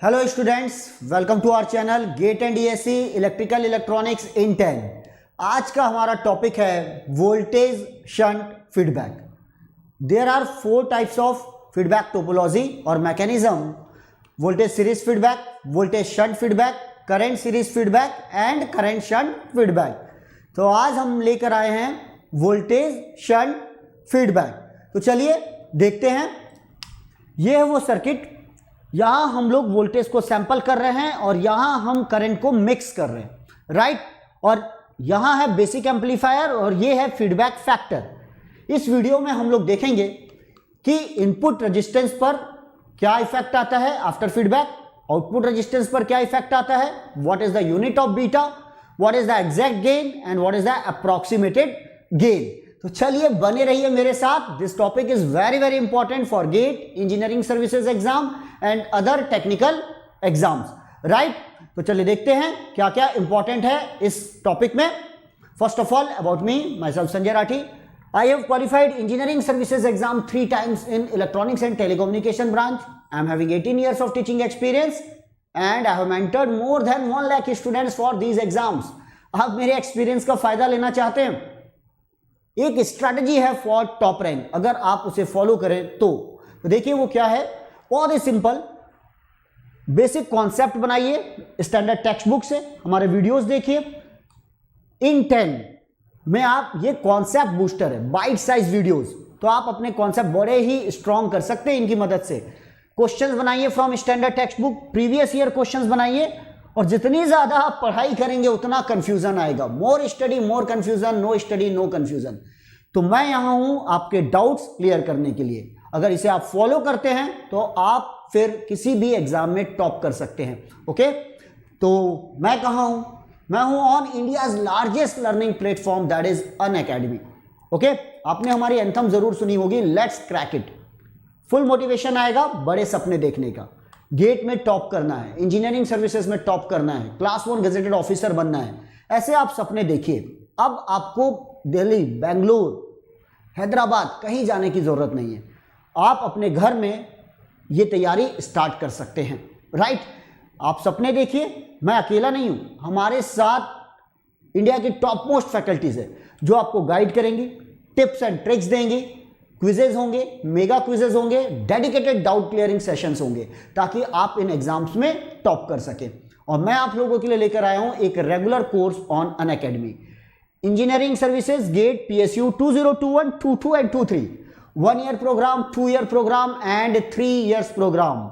Hello students, welcome to our channel GATE and DSC electrical electronics in 10। आज का हमारा topic है voltage shunt feedback. There are 4 types of feedback topology और mechanism: voltage series feedback, voltage shunt feedback, current series feedback and current shunt feedback. तो आज हम लेकर आए हैं वोल्टेज शंट फीडबैक। तो चलिए देखते हैं। ये है वो सर्किट, यहाँ हम लोग वोल्टेज को सैंपल कर रहे हैं और यहाँ हम करंट को मिक्स कर रहे हैं, राइट। और यहाँ है बेसिक एम्पलीफायर और ये है फीडबैक फैक्टर। इस वीडियो में हम लोग देखेंगे कि इनपुट रेजिस्टेंस पर क्या इफेक्ट आता है आफ्टर फीडबैक, आउटपुट रेजिस्टेंस पर क्या इफेक्ट आता है, what is the unit of beta, what is the exact gain and what is the approximated gain. तो चलिए बने रहिए मेरे साथ। This topic is very very important for GATE, engineering services exam and other technical exams, right. तो चलिए देखते हैं क्या क्या इंपॉर्टेंट है इस टॉपिक में। First of all about me, my self Sanjay Rathi. I have qualified engineering services exam 3 times in electronics and telecommunication branch. I am having 18 years of teaching experience and I have mentored more than 1 lakh students for these exams. आप मेरे experience का फायदा लेना चाहते हैं? एक strategy है for top rank, अगर आप उसे फॉलो करें तो देखिए वो क्या है। बहुत ही सिंपल बेसिक कॉन्सेप्ट बनाइए स्टैंडर्ड टेक्स्ट बुक से, हमारे वीडियोस देखिए। इन 10 में आप, ये कॉन्सेप्ट बूस्टर है, बाइट साइज वीडियोस, तो आप अपने कॉन्सेप्ट बड़े ही स्ट्रॉन्ग कर सकते हैं इनकी मदद से। क्वेश्चंस बनाइए from standard text book, previous year questions बनाइए, और जितनी ज्यादा आप पढ़ाई करेंगे उतना कंफ्यूजन आएगा। More study more confusion, no study no confusion. तो मैं यहां हूं आपके डाउट्स क्लियर करने के लिए। अगर इसे आप फॉलो करते हैं तो आप फिर किसी भी एग्जाम में टॉप कर सकते हैं, ओके। तो मैं कहां हूं? मैं हूं on India's largest learning platform, that is Unacademy, okay. आपने हमारी एंथम जरूर सुनी होगी, let's crack it. Full motivation आएगा बड़े सपने देखने का। गेट में टॉप करना है, इंजीनियरिंग सर्विसेज में टॉप करना है, क्लास 1 गेजेटेड ऑफिसर बनना है, ऐसे आप सपने देखिए। अब आपको दिल्ली, बेंगलुरु, हैदराबाद कहीं जाने की जरूरत नहीं है। आप अपने घर में ये तैयारी स्टार्ट कर सकते हैं, राइट। आप सपने देखिए, मैं अकेला नहीं हूं, हमारे साथ इंडिया की टॉप मोस्ट फैकल्टीज है जो आपको गाइड करेंगी, टिप्स एंड ट्रिक्स देंगी, क्विजेज होंगे, मेगा क्विजेज होंगे, डेडिकेटेड डाउट क्लियरिंग सेशंस होंगे, ताकि आप इन एग्जाम्स में टॉप कर सकें। और मैं आप लोगों के लिए लेकर आया हूं एक regular course on Unacademy, engineering services GATE PSU 2021, 22 and 23, 1 year program, 2 year program and 3 years program.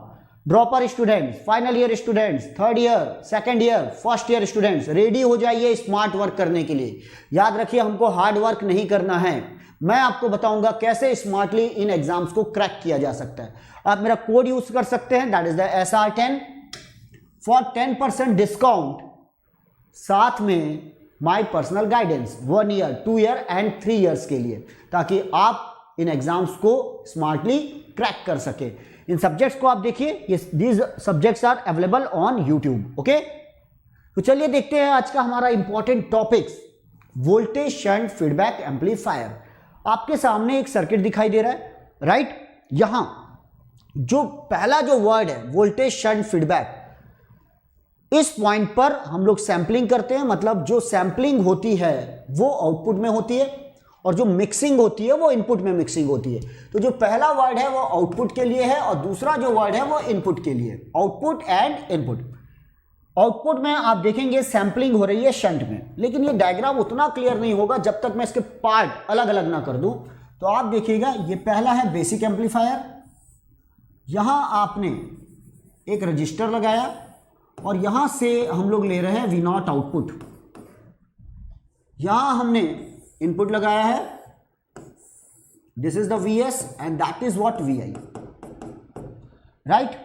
Dropper students, final year students, third year, second year, first year students, ready हो जाइए स्मार्ट वर्क करने के लिए। याद रखिए, हमको hard work नहीं करना है। मैं आपको बताऊंगा कैसे स्मार्टली इन एग्जाम्स को क्रैक किया जा सकता है। आप मेरा कोड यूज कर सकते हैं, that is the SR10 for 10% discount, साथ में my personal guidance 1 year, 2 year and 3 years के लिए, ताकि आप इन एग्जाम्स को स्मार्टली क्रैक कर सके। इन सब्जेक्ट्स को आप देखिए, these subjects are available on YouTube, okay. तो चलिए देखते हैं आज का हमारा important topics, voltage shunt feedback amplifier. आपके सामने एक सर्किट दिखाई दे रहा है, राइट। यहां जो पहला जो वर्ड है वोल्टेज शंट फीडबैक, इस पॉइंट पर हम लोग सैंपलिंग करते हैं। मतलब जो सैंपलिंग होती है वो आउटपुट में होती है और जो मिक्सिंग होती है वो इनपुट में मिक्सिंग होती है। तो जो पहला वर्ड है वो आउटपुट के लिए है और दूसरा जो वर्ड है वो इनपुट के लिए, आउटपुट एंड इनपुट। आउटपुट में आप देखेंगे सैंपलिंग हो रही है शंट में, लेकिन ये डायग्राम उतना क्लियर नहीं होगा जब तक मैं इसके पार्ट अलग अलग ना कर दूं। तो आप देखिएगा, ये पहला है बेसिक एम्पलीफायर। यहां आपने एक रजिस्टर लगाया और यहां से हम लोग ले रहे हैं V0 आउटपुट। यहां हमने इनपुट लगाया है, this is the VS and that is what VI, right.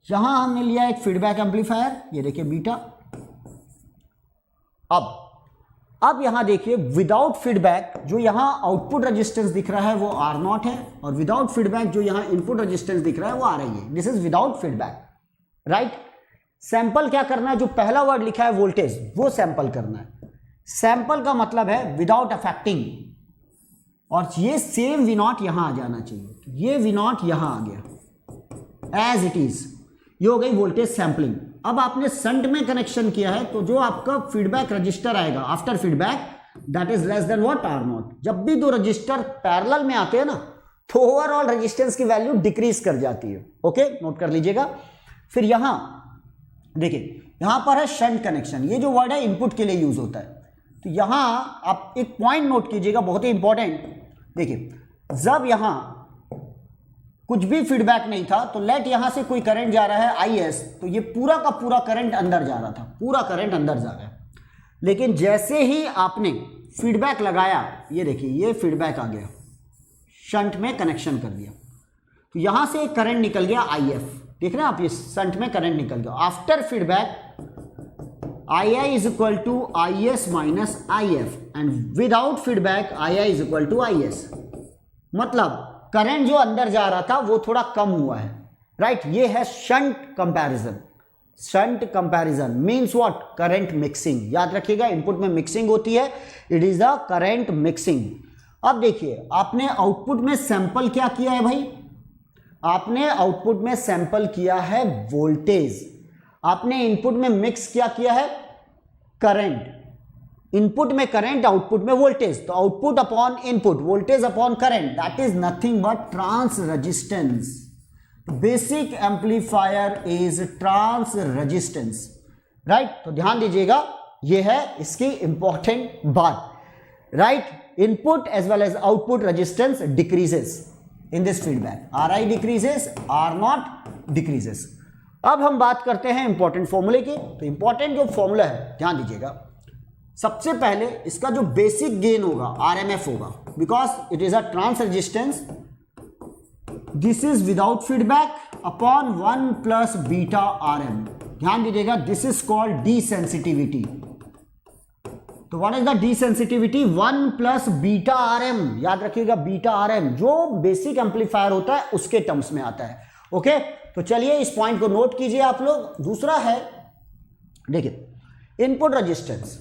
यहां हमने लिया एक फीडबैक एम्पलीफायर, ये देखिए बीटा। अब यहां देखिए विदाउट फीडबैक जो यहां आउटपुट रेजिस्टेंस दिख रहा है वो R0 है, और विदाउट फीडबैक जो यहां इनपुट रेजिस्टेंस दिख रहा है वो RI है। This is without feedback, right. Sample क्या करना है, जो पहला वर्ड लिखा है वोल्टेज वो सैंपल करना है। सैंपल का मतलब है विदाउट अफेक्टिंग, और ये सेम V0 यहां आ जाना चाहिए। ये V0 यहां आ गया एज इट इज। ये हो गई वोल्टेज सैंपलिंग। अब आपने शंट में कनेक्शन किया है तो जो आपका फीडबैक रजिस्टर आएगा after feedback that is less than what R0। जब भी दो रजिस्टर पैरेलल में आते हैं ना तो ओवरऑल रेजिस्टेंस की वैल्यू डिक्रीज कर जाती है। ओके, नोट कर लीजिएगा। फिर यहां देखिए, यहां पर है शंट कनेक्शन, ये जो वर्ड है इनपुट के लिए यूज होता है। तो यहां आप एक पॉइंट नोट कीजिएगा, बहुत ही इंपॉर्टेंट। देखिए, जब यहां कुछ भी फीडबैक नहीं था तो लेट यहां से कोई करंट जा रहा है IS, तो ये पूरा का पूरा करंट अंदर जा रहा था, पूरा करंट अंदर जा रहा है। लेकिन जैसे ही आपने फीडबैक लगाया, ये देखिए ये फीडबैक आ गया, शंट में कनेक्शन कर दिया, तो यहां से एक करंट निकल गया IF, देख रहे हैं आप, ये शंट में करंट निकल गया। After feedback II is equal to IS minus IF and without feedback II is equal to IS। मतलब करंट जो अंदर जा रहा था वो थोड़ा कम हुआ है, राइट। ये है shunt comparison. Shunt comparison means what? Current mixing. याद रखिएगा, इनपुट में मिक्सिंग होती है, it is the current mixing. अब देखिए, आपने आउटपुट में सैंपल क्या किया है भाई? आपने आउटपुट में सैंपल किया है वोल्टेज, आपने इनपुट में मिक्स क्या किया है? करंट। इनपुट में करंट, आउटपुट में वोल्टेज, तो output upon input, voltage upon current, that is nothing but trans resistance. Basic amplifier is trans resistance, right. तो ध्यान दीजिएगा, ये है इसकी इंपॉर्टेंट बात, right. Input as well as output resistance decreases in this feedback, RI decreases, R0 decreases. अब हम बात करते हैं इंपॉर्टेंट फॉर्मूले की। तो इंपॉर्टेंट जो फॉर्मूला है, ध्यान दीजिएगा, सबसे पहले इसका जो बेसिक गेन होगा RMF होगा, because it is a transresistance. This is without feedback upon 1 plus beta RM। ध्यान दीजिएगा, दिस इज कॉल्ड डीसेंसिटिविटी। तो what is the desensitivity? 1 plus beta RM। याद रखिएगा, बीटा RM जो बेसिक एम्पलीफायर होता है उसके टर्म्स में आता है। ओके, तो चलिए इस पॉइंट को नोट कीजिए आप लोग। दूसरा है, देखिए, input resistance.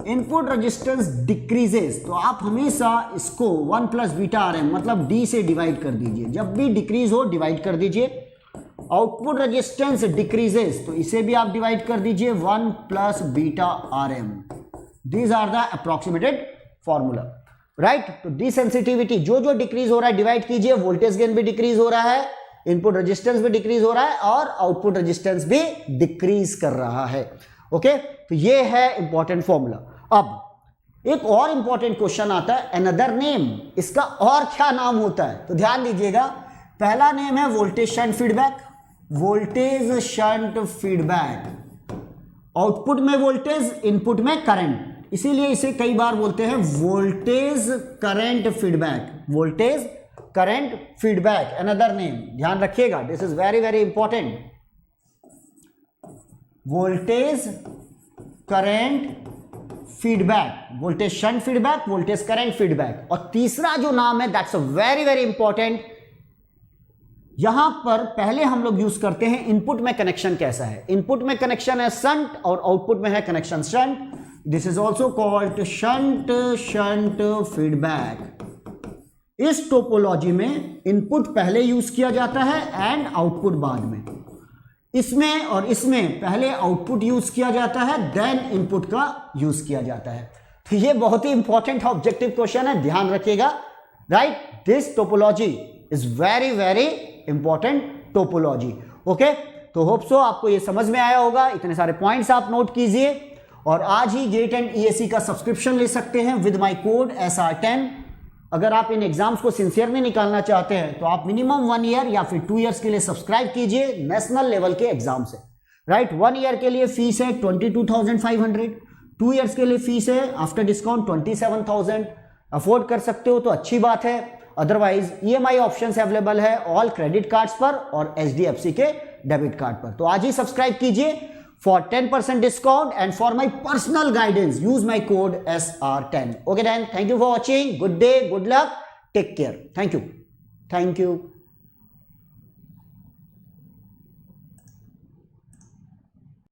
Input resistance decreases, तो आप हमेशा इसको 1 प्लस बीटा RM मतलब D से डिवाइड कर दीजिए, जब भी डिक्रीज हो डिवाइड कर दीजिए। आउटपुट रेजिस्टेंस डिक्रीजेस, तो इसे भी आप डिवाइड कर दीजिए 1 plus beta RM। These are the approximated formula, right. तो डीसेंसिटिविटी, जो जो डिक्रीज हो रहा है डिवाइड कीजिए, वोल्टेज गेन भी डिक्रीज हो रहा है, इनपुट रेजिस्टेंस भी डिक्रीज हो रहा है और आउटपुट रेजिस्टेंस भी डिक्रीज कर रहा है। ओके, तो ये है इंपॉर्टेंट फॉर्मूला। अब एक और इंपॉर्टेंट क्वेश्चन आता है, अनदर नेम, इसका और क्या नाम होता है? तो ध्यान दीजिएगा, पहला नेम है voltage shunt feedback, voltage shunt feedback. Output में वोल्टेज, इनपुट में करंट, इसीलिए इसे कई बार बोलते हैं voltage current feedback, voltage current feedback, another name. ध्यान रखिएगा, this is very very important. Voltage current feedback, voltage shunt feedback, voltage current feedback. और तीसरा जो नाम है, that's a very very important. यहां पर पहले हम लोग यूज करते हैं इनपुट में कनेक्शन कैसा है। इनपुट में कनेक्शन है शंट और आउटपुट में है connection shunt. This is also called shunt shunt feedback. इस टोपोलॉजी में इनपुट पहले यूज किया जाता है एंड आउटपुट बाद में। इसमें और इसमें पहले आउटपुट यूज किया जाता है, देन इनपुट का यूज किया जाता है। तो ये बहुत ही इंपॉर्टेंट ऑब्जेक्टिव क्वेश्चन है, ध्यान रखिएगा, right. This topology is very very important topology. Okay, तो होप सो आपको ये समझ में आया होगा। इतने सारे पॉइंट्स आप नोट कीजिए और आज ही गेट एंड EAC का सब्सक्रिप्शन ले सकते हैं विद माई कोड SR10। अगर आप इन एग्जाम्स को सिंसियरली निकालना चाहते हैं तो आप मिनिमम 1 ईयर या फिर 2 ईयर्स के लिए सब्सक्राइब कीजिए नेशनल लेवल के एग्जाम से, राइट। 1 ईयर के लिए फीस है 22,500, 2 ईयर्स के लिए फीस है आफ्टर डिस्काउंट 27,000। अफोर्ड कर सकते हो तो अच्छी बात है, अदरवाइज EMI ऑप्शंस अवेलेबल है ऑल क्रेडिट कार्ड्स पर और HDFC के डेबिट कार्ड पर। तो आज ही सब्सक्राइब कीजिए for 10% discount and for my personal guidance use my code SR10. Okay then, thank you for watching. Good day, good luck, take care. Thank you.